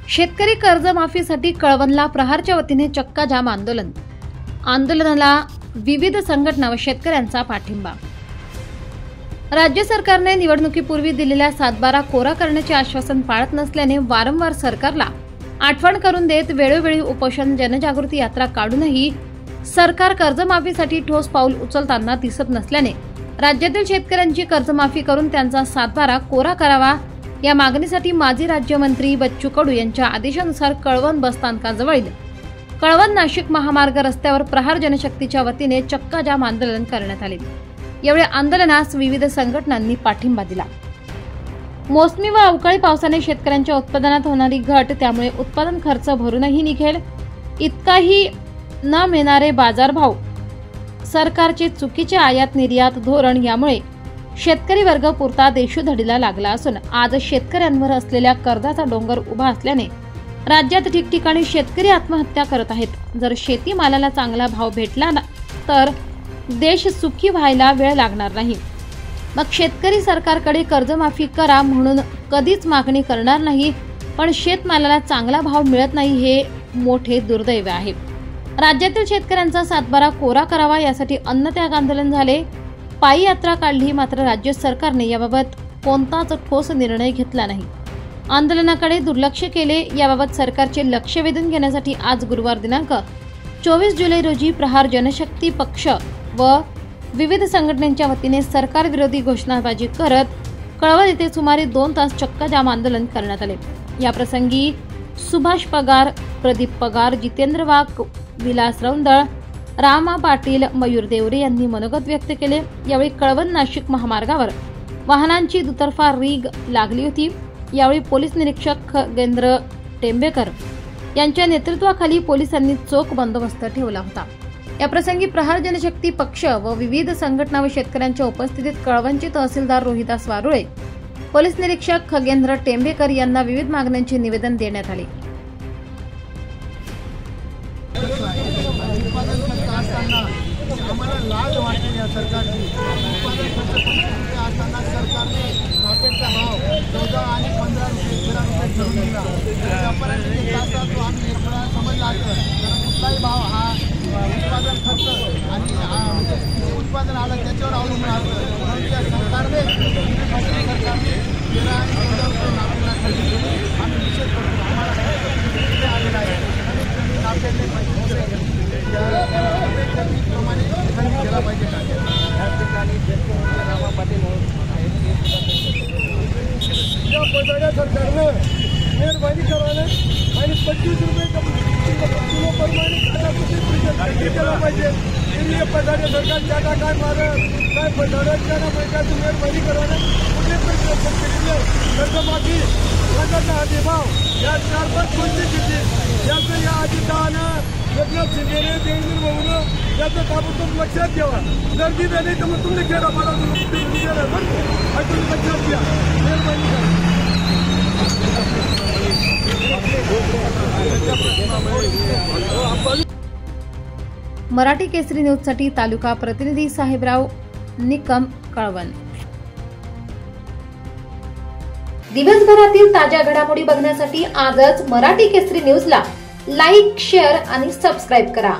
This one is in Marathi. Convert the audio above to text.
शेतकरी कर्जमाफीसाठी कळवणला प्रहारच्या वतीने चक्का जाम आंदोलन। आंदोलनाला विविध संघटना व शेतकऱ्यांचा पाठिंबा। राज्य सरकारने निवडणुकीपूर्वी दिलेल्या 7/12 कोरा करण्याचे आश्वासन पाळत नसल्याने वारंवार सरकारला आठवण करून देत वेळोवेळी उपोषण जनजागृती यात्रा काढूनही सरकार कर्जमाफीसाठी ठोस पाऊल उचलताना दिसत नसल्याने राज्यातील शेतकऱ्यांची कर्जमाफी करून त्यांचा 7/12 कोरा करावा या मागणीसाठी माजी राज्यमंत्री बच्चू कडू यांच्या आदेशानुसार कळवण बसस्थानकाजवळील कळवण नाशिक महामार्ग रस्त्यावर प्रहार जनशक्तीच्या वतीने चक्का जाम आंदोलन करण्यात आले। यावेळी आंदोलनास विविध संघटनांनी पाठिंबा दिला। मोसमी व अवकाळी पावसाने शेतकऱ्यांच्या उत्पादनात होणारी घट, त्यामुळे उत्पादन खर्च भरूनही निघेल इतकाही न मिळणारे बाजारभाव, सरकारचे चुकीचे आयात निर्यात धोरण यामुळे शेतकरी वर्ग पुरता देशोधडीला लागला असून आज शेतकऱ्यांवर असलेल्या कर्जाचा डोंगर उभा असल्याने राज्यात ठिकठिकाणी शेतकरी आत्महत्या करत आहेत। जर शेतीमालाला चांगला भाव भेटला तर देश सुखी व्हायला वेळ लागणार नाही। मग शेतकरी सरकारकडे कर्जमाफी करा म्हणून कधीच मागणी करणार नाही, पण शेतमालाला चांगला भाव मिळत नाही हे मोठे दुर्दैव आहे। राज्यातील शेतकऱ्यांचा 7/12 कोरा करावा यासाठी अन्नत्याग आंदोलन झाले, पायी यात्रा काढली, मात्र राज्य सरकारने याबाबत कोणताच ठोस निर्णय घेतला नाही। आंदोलनाकडे दुर्लक्ष केले। याबाबत सरकारचे लक्ष वेधून घेण्यासाठी आज गुरुवार दिनांक 24 जुलै रोजी प्रहार जनशक्ती पक्ष व विविध संघटनांच्या वतीने सरकार विरोधी घोषणाबाजी करत कळवण येथे सुमारे 2 तास चक्का जाम आंदोलन करण्यात आले। या प्रसंगी सुभाष पगार, प्रदीप पगार, जितेंद्र वाघ, विलास रौंदळ, रामा पाटील, मयूर देवरे यांनी मनोगत व्यक्त केले। यावेळी कळवण नाशिक महामार्गावर वाहनांची दुतर्फा रीग लागली होती। यावेळी पोलीस निरीक्षक खगेंद्र टेंबेकर यांच्या नेतृत्वाखाली पोलिसांनी चोख बंदोबस्त ठेवला होता। या प्रसंगी प्रहार जनशक्ती पक्ष व विविध संघटना व शेतकऱ्यांच्या उपस्थितीत कळवणचे तहसीलदार रोहिदास वारुळे, पोलीस निरीक्षक खगेंद्र टेंबेकर यांना विविध मागण्यांचे निवेदन देण्यात आले। आम्हाला लाज वाटते या सरकारची। उत्पादन खर्च असताना सरकारने मार्केटचा भाव 14 आणि 15 रुपये 13 रुपये ठरवून दिला। व्यापाऱ्यांनी जास्त तो आम्ही समजला तर कुठलाही भाव हा उत्पादन खर्च आणि उत्पादन आलं त्याच्यावर अवलंबून असतं। म्हणून या सरकारने 13 आणि 14 रुपये नागरिकांना खरेदी केली। आम्ही निषेध करतो। आम्हाला आलेला आहे नागरिकांनी पैसे प्रमाणे खरेदी केला पाहिजे। या ठिकाणी रामा पाटील या पदार्थ सरकारने मेहरबानी करायला आणि 25 रुपये किलो प्रमाणे केला पाहिजे। या पदार्थ सरकार टाटा काय मारत काय पदार्थांच्या पैशाची मेहरबानी करायला कुठे पैसे कर्जमाफी कर्जाचा हमीभाव या 4-5 कोणती किती याचं या अधिकारानं एकनाथ शिंदेने देवेंद्र भाऊनं याचं ताबडतोब लक्षात घ्यावा। जर दिलं नाही तर मग तुम्ही केला मला तुम्ही लक्षात घ्या, मेहरबानी करा। मराठी केसरी न्यूज साठी तालुका प्रतिनिधी साहेबराव निकम, कळवण। दिवसभरातील ताज्या घडामोडी बघण्यासाठी आजच मराठी केसरी न्यूजला लाईक, शेअर आणि सबस्क्राईब करा।